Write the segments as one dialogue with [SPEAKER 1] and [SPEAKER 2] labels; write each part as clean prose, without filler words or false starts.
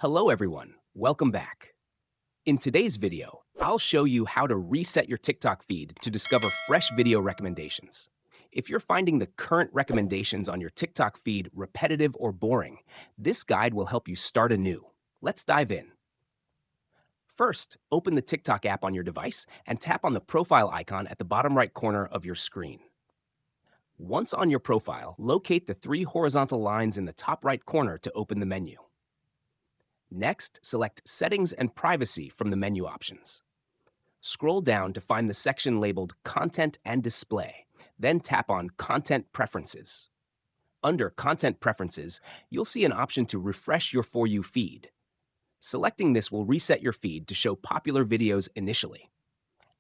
[SPEAKER 1] Hello everyone, welcome back. In today's video, I'll show you how to reset your TikTok feed to discover fresh video recommendations. If you're finding the current recommendations on your TikTok feed repetitive or boring, this guide will help you start anew. Let's dive in. First, open the TikTok app on your device and tap on the profile icon at the bottom right corner of your screen. Once on your profile, locate the three horizontal lines in the top right corner to open the menu. Next, select Settings and Privacy from the menu options. Scroll down to find the section labeled Content and Display, then tap on Content Preferences. Under Content Preferences, you'll see an option to refresh your For You feed. Selecting this will reset your feed to show popular videos initially.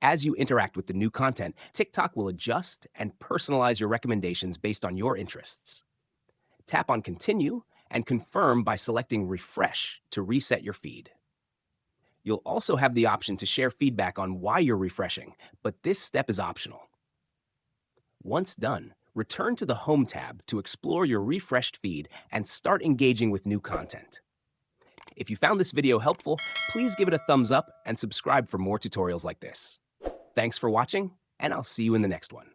[SPEAKER 1] As you interact with the new content, TikTok will adjust and personalize your recommendations based on your interests. Tap on Continue and confirm by selecting Refresh to reset your feed. You'll also have the option to share feedback on why you're refreshing, but this step is optional. Once done, return to the Home tab to explore your refreshed feed and start engaging with new content. If you found this video helpful, please give it a thumbs up and subscribe for more tutorials like this. Thanks for watching, and I'll see you in the next one.